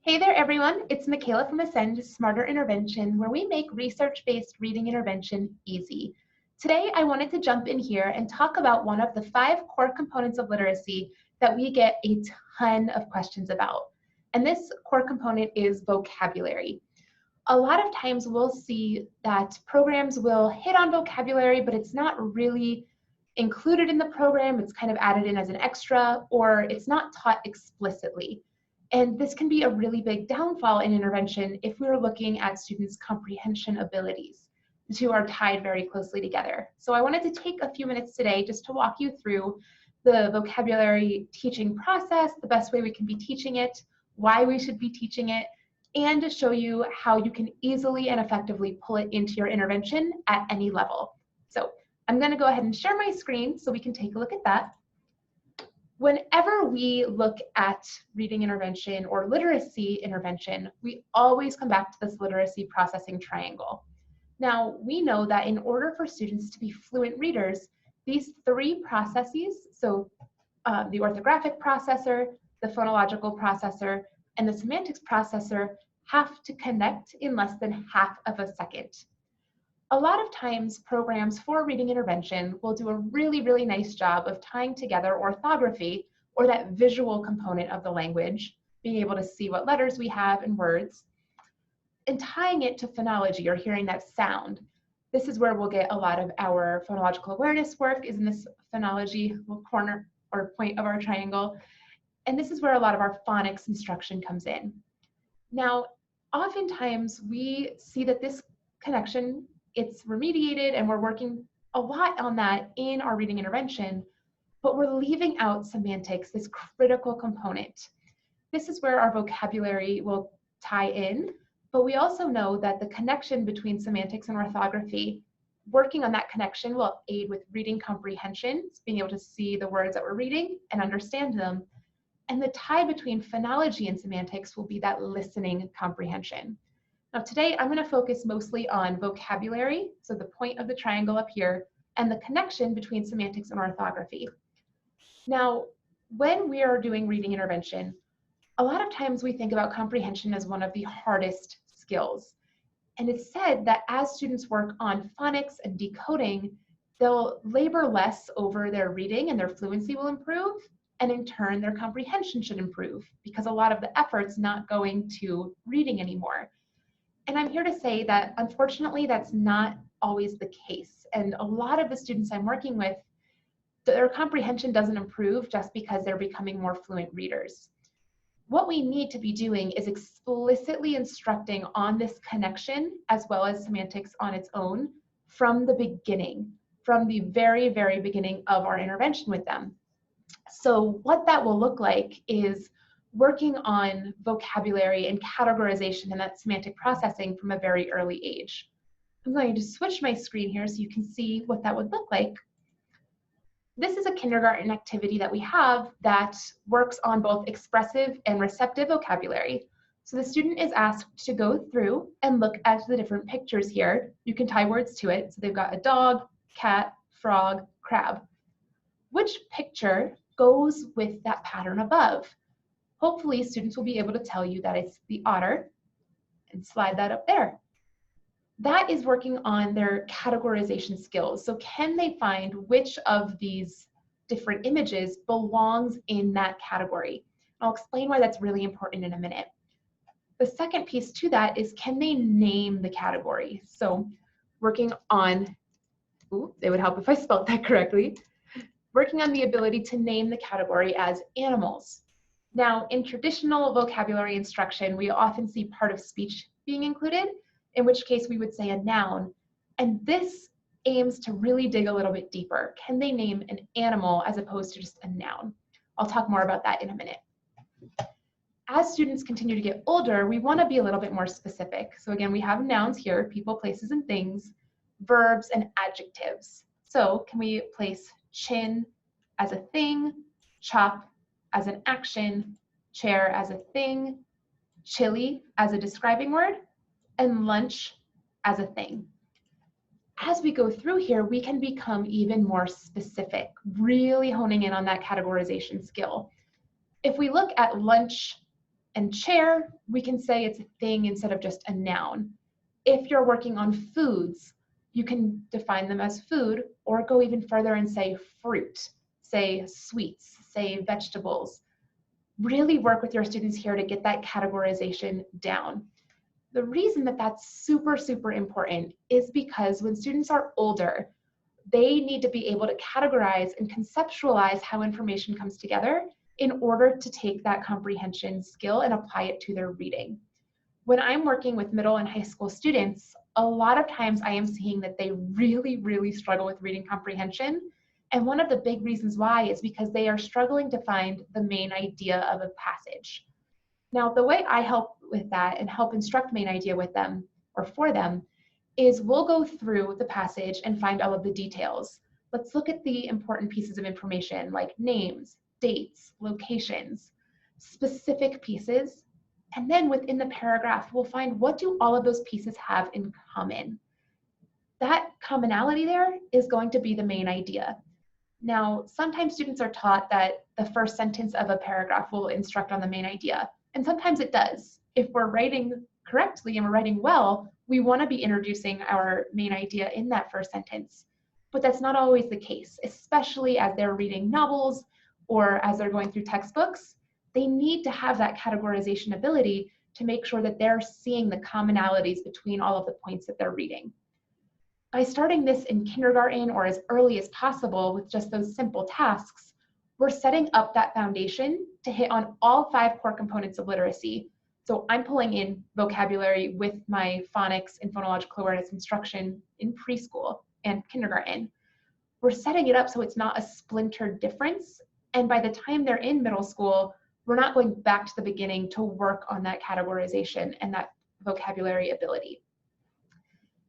Hey there, everyone. It's Michaela from Ascend Smarter Intervention, where we make research-based reading intervention easy. Today, I wanted to jump in here and talk about one of the 5 core components of literacy that we get a ton of questions about. And this core component is vocabulary. A lot of times we'll see that programs will hit on vocabulary, but it's not really included in the program. It's kind of added in as an extra, or it's not taught explicitly. And this can be a really big downfall in intervention if we're looking at students' comprehension abilities. The two are tied very closely together. So I wanted to take a few minutes today just to walk you through the vocabulary teaching process, the best way we can be teaching it, why we should be teaching it, and to show you how you can easily and effectively pull it into your intervention at any level. So I'm going to go ahead and share my screen so we can take a look at that. Whenever we look at reading intervention or literacy intervention, we always come back to this literacy processing triangle. Now, we know that in order for students to be fluent readers, these 3 processes, so the orthographic processor, the phonological processor, and the semantics processor, have to connect in less than half of a second. A lot of times, programs for reading intervention will do a really nice job of tying together orthography, or that visual component of the language, being able to see what letters we have and words, and tying it to phonology, or hearing that sound. This is where we'll get a lot of our phonological awareness work, is in this phonology corner or point of our triangle. And this is where a lot of our phonics instruction comes in. Now, oftentimes we see that this connection, it's remediated, and we're working a lot on that in our reading intervention, but we're leaving out semantics, this critical component. This is where our vocabulary will tie in, but we also know that the connection between semantics and orthography, working on that connection will aid with reading comprehension, being able to see the words that we're reading and understand them. And the tie between phonology and semantics will be that listening comprehension. Now today, I'm going to focus mostly on vocabulary, so the point of the triangle up here, and the connection between semantics and orthography. Now, when we are doing reading intervention, a lot of times we think about comprehension as one of the hardest skills. And it's said that as students work on phonics and decoding, they'll labor less over their reading and their fluency will improve, and in turn, their comprehension should improve because a lot of the effort's not going to reading anymore. And I'm here to say that unfortunately, that's not always the case. And a lot of the students I'm working with, their comprehension doesn't improve just because they're becoming more fluent readers. What we need to be doing is explicitly instructing on this connection as well as semantics on its own from the beginning, from the very beginning of our intervention with them. So what that will look like is working on vocabulary and categorization and that semantic processing from a very early age. I'm going to switch my screen here so you can see what that would look like. This is a kindergarten activity that we have that works on both expressive and receptive vocabulary. So the student is asked to go through and look at the different pictures here. You can tie words to it. So they've got a dog, cat, frog, crab. Which picture goes with that pattern above? Hopefully students will be able to tell you that it's the otter and slide that up there. That is working on their categorization skills. So can they find which of these different images belongs in that category? I'll explain why that's really important in a minute. The second piece to that is, can they name the category? So working on, it would help if I spelled that correctly, working on the ability to name the category as animals. Now, in traditional vocabulary instruction, we often see part of speech being included, in which case we would say a noun. And this aims to really dig a little bit deeper. Can they name an animal as opposed to just a noun? I'll talk more about that in a minute. As students continue to get older, we want to be a little bit more specific. So again, we have nouns here, people, places, and things, verbs, and adjectives. So can we place chin as a thing, chop as an action, chair as a thing, chili as a describing word, and lunch as a thing? As we go through here, we can become even more specific, really honing in on that categorization skill. If we look at lunch And chair, we can say it's a thing instead of just a noun. If you're working on foods, you can define them as food or go even further and say fruit, say sweets, say vegetables. Really work with your students here to get that categorization down. The reason that that's super, super important is because when students are older, they need to be able to categorize and conceptualize how information comes together in order to take that comprehension skill and apply it to their reading. When I'm working with middle and high school students, a lot of times I am seeing that they really, really struggle with reading comprehension. And one of the big reasons why is because they are struggling to find the main idea of a passage. Now, the way I help with that and help instruct main idea with them or for them is we'll go through the passage and find all of the details. Let's look at the important pieces of information like names, dates, locations, specific pieces. And then within the paragraph, we'll find what do all of those pieces have in common. That commonality there is going to be the main idea. Now, sometimes students are taught that the first sentence of a paragraph will instruct on the main idea, and sometimes it does. If we're writing correctly and we're writing well, we want to be introducing our main idea in that first sentence. But that's not always the case, especially as they're reading novels or as they're going through textbooks. They need to have that categorization ability to make sure that they're seeing the commonalities between all of the points that they're reading. By starting this in kindergarten or as early as possible with just those simple tasks, we're setting up that foundation to hit on all 5 core components of literacy. So I'm pulling in vocabulary with my phonics and phonological awareness instruction in preschool and kindergarten. We're setting it up so it's not a splintered difference. And by the time they're in middle school, we're not going back to the beginning to work on that categorization and that vocabulary ability.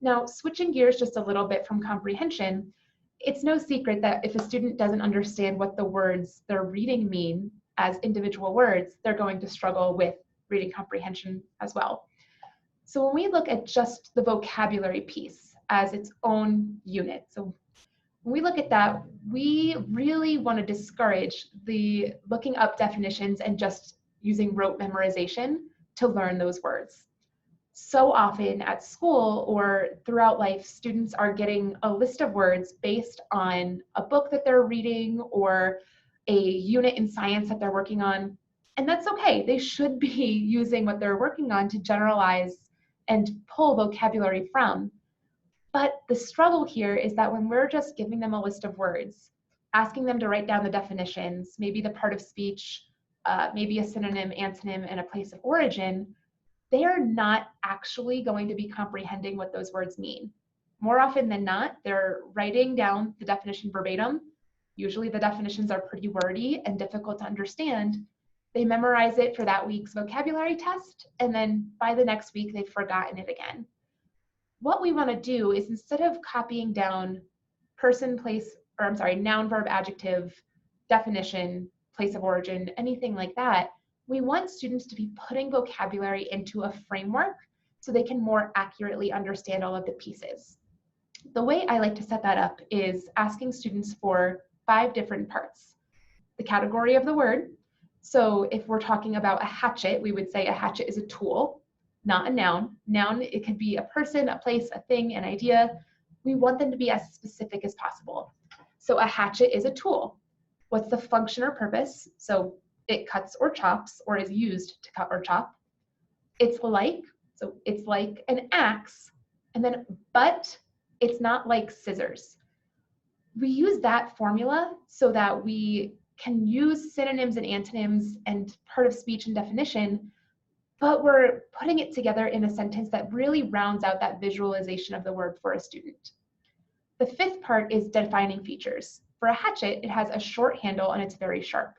Now, switching gears just a little bit from comprehension, it's no secret that if a student doesn't understand what the words they're reading mean as individual words, they're going to struggle with reading comprehension as well. So when we look at just the vocabulary piece as its own unit, so when we look at that, we really want to discourage the looking up definitions and just using rote memorization to learn those words. So often at school or throughout life, students are getting a list of words based on a book that they're reading or a unit in science that they're working on. And that's okay. They should be using what they're working on to generalize and pull vocabulary from. But the struggle here is that when we're just giving them a list of words, asking them to write down the definitions, maybe the part of speech, maybe a synonym, antonym, and a place of origin, they are not actually going to be comprehending what those words mean. More often than not, they're writing down the definition verbatim. Usually the definitions are pretty wordy and difficult to understand. They memorize it for that week's vocabulary test, and then by the next week, they've forgotten it again. What we want to do is instead of copying down person, place, or I'm sorry, noun, verb, adjective, definition, place of origin, anything like that, we want students to be putting vocabulary into a framework so they can more accurately understand all of the pieces. The way I like to set that up is asking students for 5 different parts. The category of the word. So if we're talking about a hatchet, we would say a hatchet is a tool, not a noun. Noun, it could be a person, a place, a thing, an idea. We want them to be as specific as possible. So a hatchet is a tool. What's the function or purpose? So it cuts or chops or is used to cut or chop. It's like, so it's like an axe. And then, but it's not like scissors. We use that formula so that we can use synonyms and antonyms and part of speech and definition, but we're putting it together in a sentence that really rounds out that visualization of the word for a student. The 5th part is defining features. For a hatchet, it has a short handle and it's very sharp.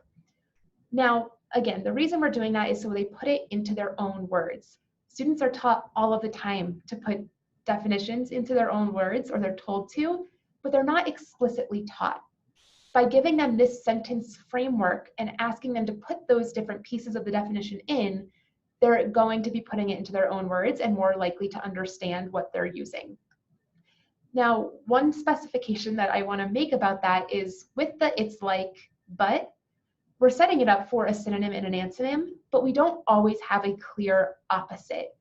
Now, again, the reason we're doing that is so they put it into their own words. Students are taught all of the time to put definitions into their own words, or they're told to, but they're not explicitly taught. By giving them this sentence framework and asking them to put those different pieces of the definition in, they're going to be putting it into their own words and more likely to understand what they're using. Now, one specification that I want to make about that is with the it's like, but, we're setting it up for a synonym and an antonym, but we don't always have a clear opposite.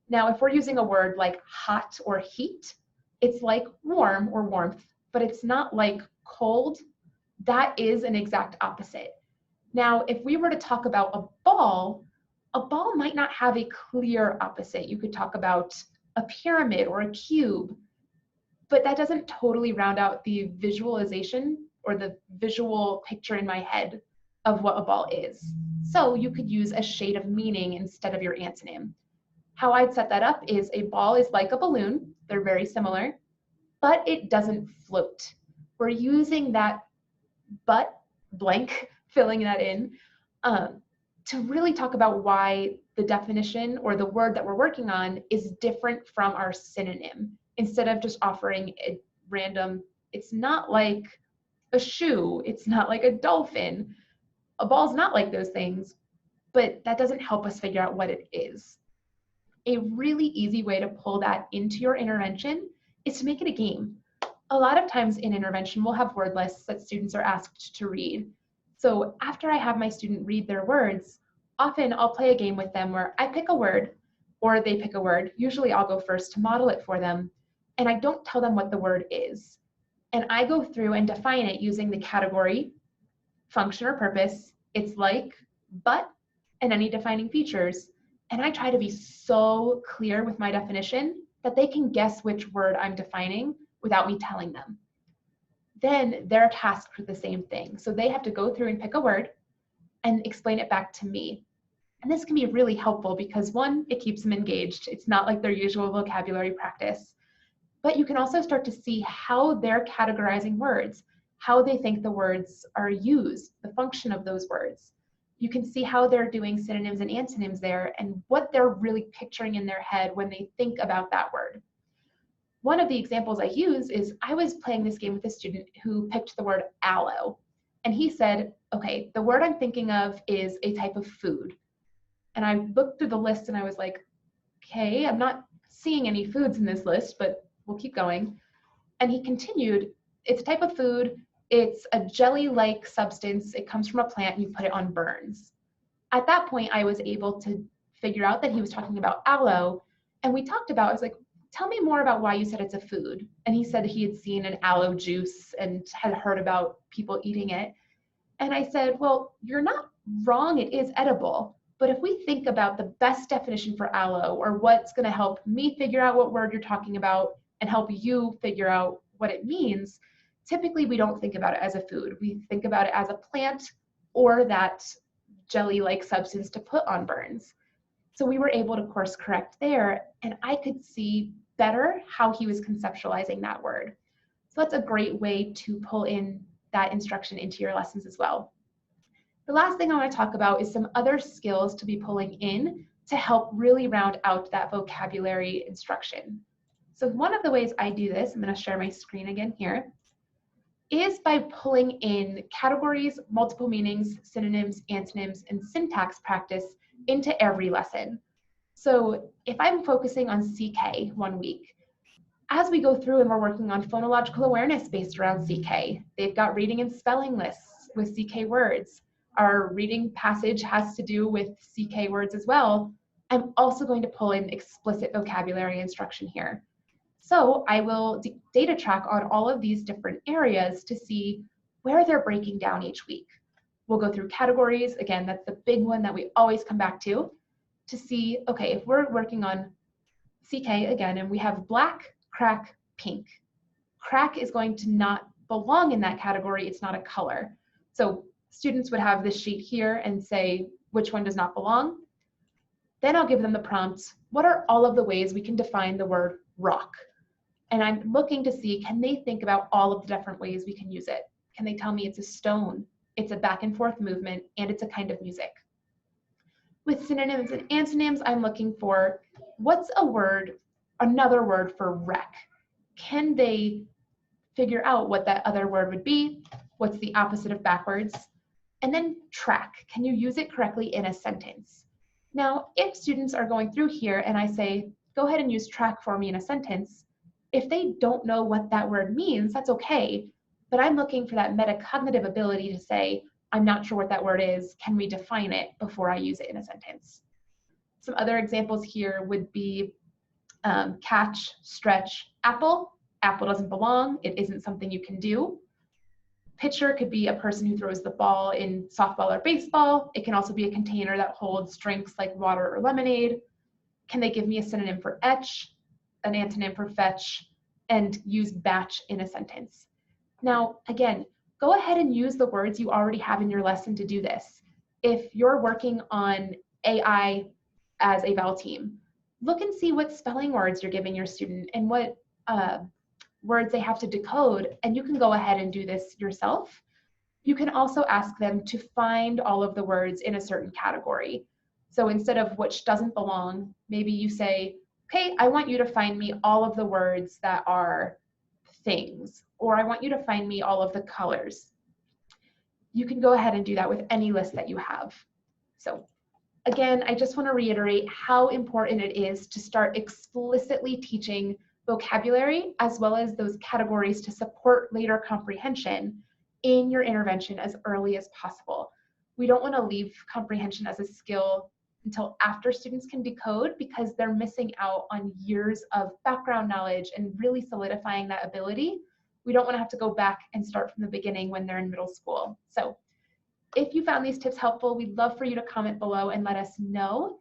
Now, if we're using a word like hot or heat, it's like warm or warmth, but it's not like cold. That is an exact opposite. Now, if we were to talk about a ball might not have a clear opposite. You could talk about a pyramid or a cube, but that doesn't totally round out the visualization or the visual picture in my head of what a ball is. So you could use a shade of meaning instead of your antonym. How I'd set that up is a ball is like a balloon. They're very similar, but it doesn't float. We're using that but blank, filling that in, to really talk about why the definition or the word that we're working on is different from our synonym, instead of just offering a random, it's not like a shoe, it's not like a dolphin. A ball's not like those things, but that doesn't help us figure out what it is. A really easy way to pull that into your intervention is to make it a game. A lot of times in intervention, we'll have word lists that students are asked to read. So after I have my student read their words, often I'll play a game with them where I pick a word or they pick a word. Usually I'll go first to model it for them, and I don't tell them what the word is. And I go through and define it using the category, function or purpose, it's like, but, and any defining features. And I try to be so clear with my definition that they can guess which word I'm defining without me telling them. Then they're tasked with the same thing. So they have to go through and pick a word and explain it back to me. And this can be really helpful because one, it keeps them engaged. It's not like their usual vocabulary practice. But you can also start to see how they're categorizing words, how they think the words are used, the function of those words. You can see how they're doing synonyms and antonyms there and what they're really picturing in their head when they think about that word. One of the examples I use is I was playing this game with a student who picked the word aloe. And he said, okay, the word I'm thinking of is a type of food. And I looked through the list and I was like, okay, I'm not seeing any foods in this list, but we'll keep going. And he continued, it's a type of food. It's a jelly-like substance. It comes from a plant and you put it on burns. At that point, I was able to figure out that he was talking about aloe. And we talked about, I was like, tell me more about why you said it's a food. And he said he had seen an aloe juice and had heard about people eating it. And I said, well, you're not wrong, it is edible. But if we think about the best definition for aloe, or what's going to help me figure out what word you're talking about and help you figure out what it means, typically we don't think about it as a food. We think about it as a plant or that jelly-like substance to put on burns. So we were able to course correct there, and I could see better how he was conceptualizing that word. So that's a great way to pull in that instruction into your lessons as well. The last thing I want to talk about is some other skills to be pulling in to help really round out that vocabulary instruction. So one of the ways I do this, I'm going to share my screen again here, is by pulling in categories, multiple meanings, synonyms, antonyms, and syntax practice into every lesson. So if I'm focusing on CK one week, as we go through and we're working on phonological awareness based around CK, they've got reading and spelling lists with CK words. Our reading passage has to do with CK words as well. I'm also going to pull in explicit vocabulary instruction here. So I will data track on all of these different areas to see where they're breaking down each week. We'll go through categories. Again, that's the big one that we always come back to see, okay, if we're working on CK again, and we have black, crack, pink. Crack is going to not belong in that category. It's not a color. So students would have this sheet here and say which one does not belong. Then I'll give them the prompt, what are all of the ways we can define the word rock? And I'm looking to see, can they think about all of the different ways we can use it? Can they tell me it's a stone, it's a back and forth movement, and it's a kind of music? With synonyms and antonyms, I'm looking for what's a word, another word for wreck? Can they figure out what that other word would be? What's the opposite of backwards? And then track, can you use it correctly in a sentence? Now, if students are going through here and I say, go ahead and use track for me in a sentence, if they don't know what that word means, that's okay. But I'm looking for that metacognitive ability to say, I'm not sure what that word is. Can we define it before I use it in a sentence? Some other examples here would be catch, stretch, apple. Apple doesn't belong. It isn't something you can do. Pitcher could be a person who throws the ball in softball or baseball. It can also be a container that holds drinks like water or lemonade. Can they give me a synonym for etch, an antonym for fetch, and use batch in a sentence? Now, again, go ahead and use the words you already have in your lesson to do this. If you're working on AI as a Val team, look and see what spelling words you're giving your student and what words they have to decode, and you can go ahead and do this yourself. You can also ask them to find all of the words in a certain category. So instead of which doesn't belong, maybe you say, okay, I want you to find me all of the words that are things, or I want you to find me all of the colors. You can go ahead and do that with any list that you have. So again, I just want to reiterate how important it is to start explicitly teaching vocabulary as well as those categories to support later comprehension in your intervention as early as possible. We don't want to leave comprehension as a skill until after students can decode, because they're missing out on years of background knowledge and really solidifying that ability. We don't want to have to go back and start from the beginning when they're in middle school. So if you found these tips helpful, we'd love for you to comment below and let us know.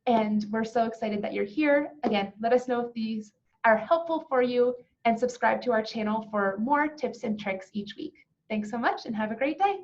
And we're so excited that you're here. Again, let us know if these are helpful for you, and subscribe to our channel for more tips and tricks each week. Thanks so much and have a great day.